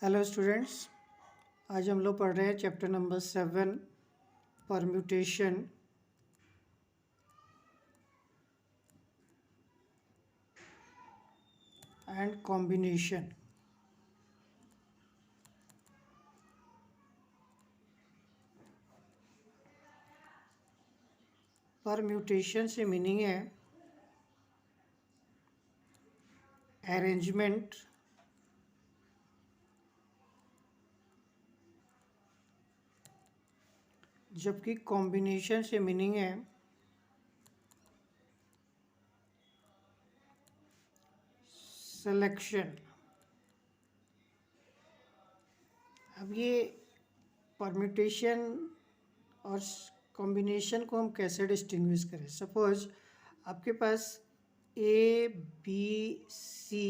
Hello students, आज हम लोग पढ़ रहे हैं chapter number 7 permutation and combination. Permutation से मीनिंग है अरेंजमेंट जबकि कॉम्बिनेशन से मीनिंग है सिलेक्शन। अब ये परम्यूटेशन और कॉम्बिनेशन को हम कैसे डिस्टिंग्विश करें। सपोज आपके पास ए बी सी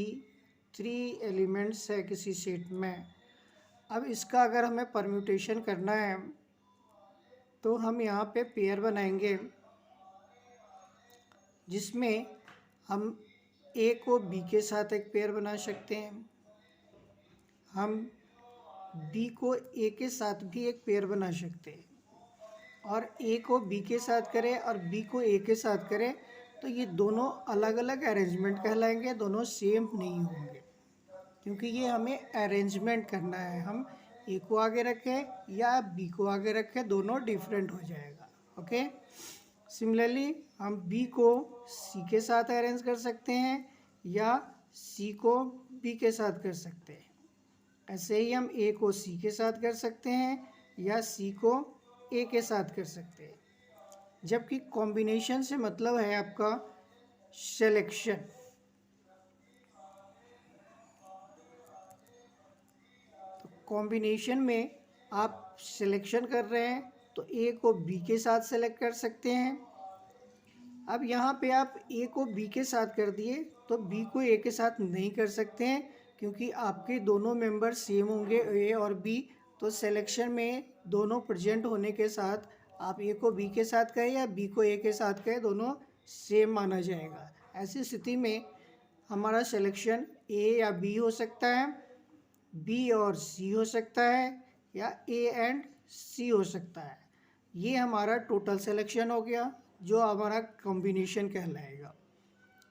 3 एलिमेंट्स है किसी सेट में। अब इसका अगर हमें परम्यूटेशन करना है तो हम यहाँ पे पेयर बनाएंगे जिसमें हम ए को बी के साथ एक पेयर बना सकते हैं, हम बी को ए के साथ भी एक पेयर बना सकते हैं, और ए को बी के साथ करें और बी को ए के साथ करें तो ये दोनों अलग अलग अरेंजमेंट कहलाएंगे, दोनों सेम नहीं होंगे क्योंकि ये हमें अरेंजमेंट करना है। हम ए को आगे रखें या बी को आगे रखें, दोनों डिफरेंट हो जाएगा। ओके, सिमिलरली हम बी को सी के साथ अरेंज कर सकते हैं या सी को बी के साथ कर सकते हैं। ऐसे ही हम ए को सी के साथ कर सकते हैं या सी को ए के साथ कर सकते हैं। जबकि कॉम्बिनेशन से मतलब है आपका सिलेक्शन। तो कॉम्बिनेशन में आप सिलेक्शन कर रहे हैं तो ए को बी के साथ सेलेक्ट कर सकते हैं। अब यहाँ पे आप ए को बी के साथ कर दिए तो बी को ए के साथ नहीं कर सकते हैं क्योंकि आपके दोनों मेंबर सेम होंगे ए और बी। तो सिलेक्शन में दोनों प्रेजेंट होने के साथ आप ए को बी के साथ कहें या बी को ए के साथ कहें, दोनों सेम माना जाएगा। ऐसी स्थिति में हमारा सिलेक्शन ए या बी हो सकता है, बी और सी हो सकता है, या ए एंड सी हो सकता है। ये हमारा टोटल सिलेक्शन हो गया जो हमारा कॉम्बिनेशन कहलाएगा।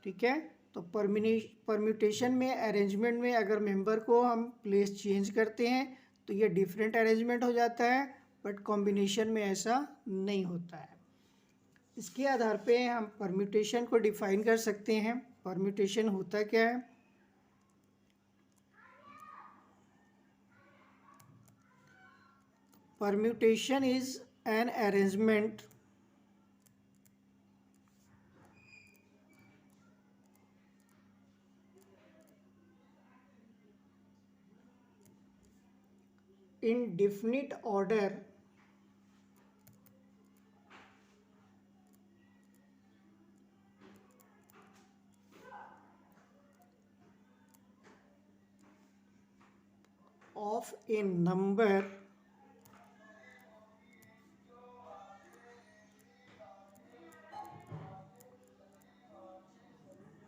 ठीक है, तो परम्यूटेशन में अरेंजमेंट में अगर मेंबर को हम प्लेस चेंज करते हैं तो ये डिफरेंट अरेंजमेंट हो जाता है, बट कॉम्बिनेशन में ऐसा नहीं होता है। इसके आधार पे हम परम्यूटेशन को डिफाइन कर सकते हैं। परम्यूटेशन होता क्या है? Permutation is an arrangement in definite order of a number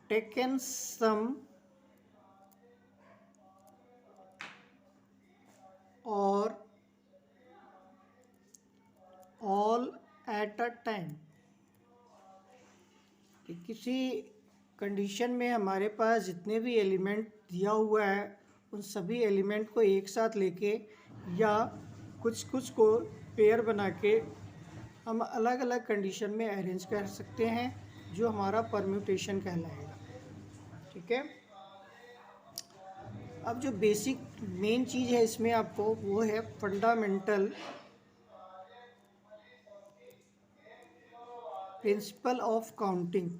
taken some or all at a time। कि किसी कंडीशन में हमारे पास जितने भी एलिमेंट दिया हुआ है उन सभी एलिमेंट को एक साथ लेके या कुछ कुछ को पेयर बना के हम अलग अलग कंडीशन में अरेंज कर सकते हैं, जो हमारा परम्यूटेशन कहलाएगा। ठीक है, अब जो बेसिक मेन चीज़ है इसमें आपको वो है फंडामेंटल प्रिंसिपल ऑफ काउंटिंग।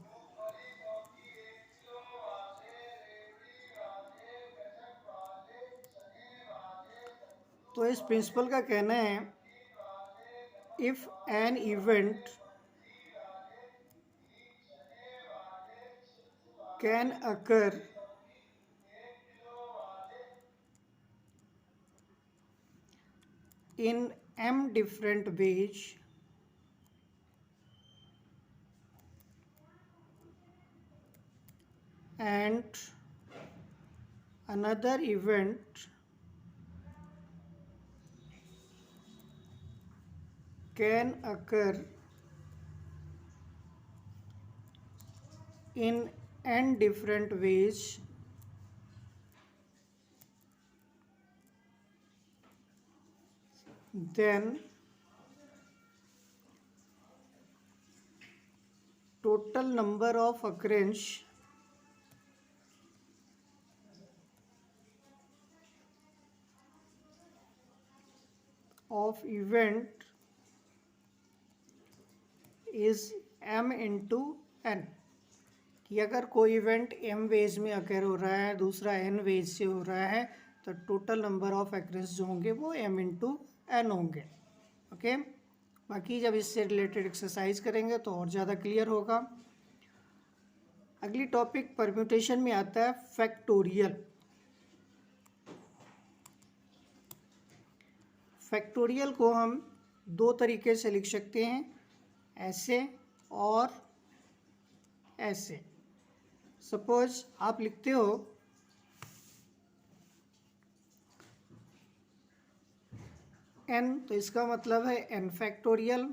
तो इस प्रिंसिपल का कहना है if an event can occur in m different ways and another event can occur in n different ways then total number of occurrence of event is m into n। कि अगर कोई event m veg में अकर हो रहा है, दूसरा n veg से हो रहा है, तो टोटल नंबर ऑफ अकरेंस जो होंगे वो m इंटू n होंगे। ओके, बाकी जब इससे रिलेटेड एक्सरसाइज करेंगे तो और ज़्यादा क्लियर होगा। अगली टॉपिक परम्यूटेशन में आता है फैक्टोरियल। फैक्टोरियल को हम दो तरीके से लिख सकते हैं, ऐसे और ऐसे। सपोज आप लिखते हो n, तो इसका मतलब है n फैक्टोरियल,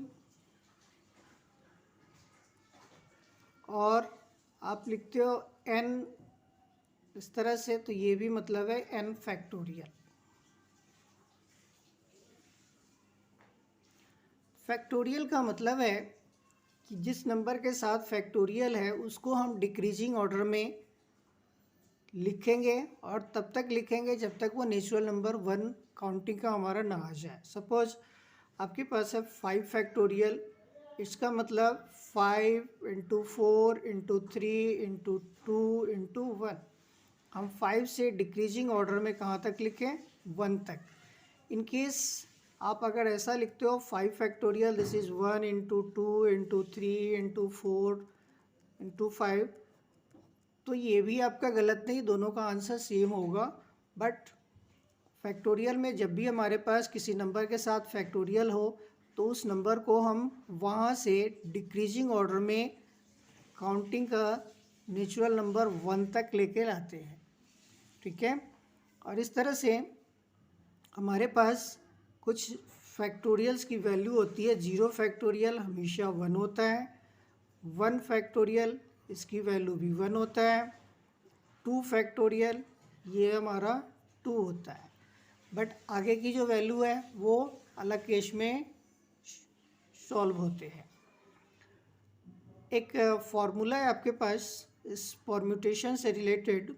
और आप लिखते हो n इस तरह से, तो ये भी मतलब है n फैक्टोरियल। फैक्टोरियल का मतलब है कि जिस नंबर के साथ फैक्टोरियल है उसको हम डिक्रीजिंग ऑर्डर में लिखेंगे और तब तक लिखेंगे जब तक वो नेचुरल नंबर 1 काउंटिंग का हमारा ना आ जाए। सपोज आपके पास है 5 फैक्टोरियल, इसका मतलब 5 इंटू 4 इंटू 3 इंटू 2 इंटू 1। हम 5 से डिक्रीजिंग ऑर्डर में कहाँ तक लिखें, 1 तक। इन केस आप अगर ऐसा लिखते हो 5 factorial this is 1 into 2 into 3 into 4 into 5, तो ये भी आपका गलत नहीं, दोनों का आंसर सेम होगा। बट फैक्टोरियल में जब भी हमारे पास किसी नंबर के साथ फैक्टोरियल हो तो उस नंबर को हम वहाँ से डिक्रीजिंग ऑर्डर में काउंटिंग का नेचुरल नंबर 1 तक लेके लाते हैं। ठीक है, और इस तरह से हमारे पास कुछ फैक्टोरियल्स की वैल्यू होती है। 0 फैक्टोरियल हमेशा 1 होता है, 1 फैक्टोरियल इसकी वैल्यू भी 1 होता है, 2 फैक्टोरियल ये हमारा 2 होता है। बट आगे की जो वैल्यू है वो अलग केस में सॉल्व होते हैं। एक फॉर्मूला है आपके पास इस परम्यूटेशन से रिलेटेड,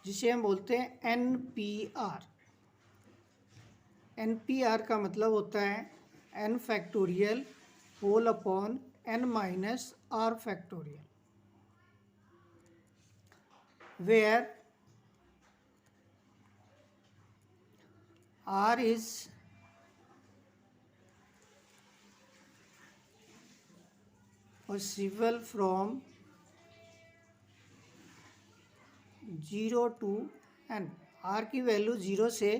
जिसे हम बोलते हैं NPR। NPR का मतलब होता है n factorial whole upon n minus r factorial, where r is possible from 0 to n। r की वैल्यू 0 से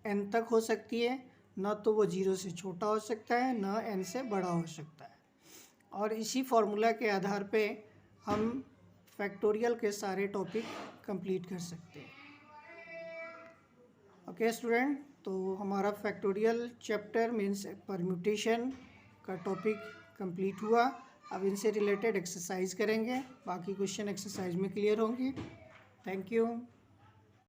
n तक हो सकती है, ना तो वो 0 से छोटा हो सकता है ना n से बड़ा हो सकता है। और इसी फार्मूला के आधार पे हम फैक्टोरियल के सारे टॉपिक कंप्लीट कर सकते हैं। ओके स्टूडेंट, तो हमारा फैक्टोरियल चैप्टर मीन्स परम्यूटेशन का टॉपिक कंप्लीट हुआ। अब इनसे रिलेटेड एक्सरसाइज करेंगे, बाकी क्वेश्चन एक्सरसाइज में क्लियर होंगे। Thank you.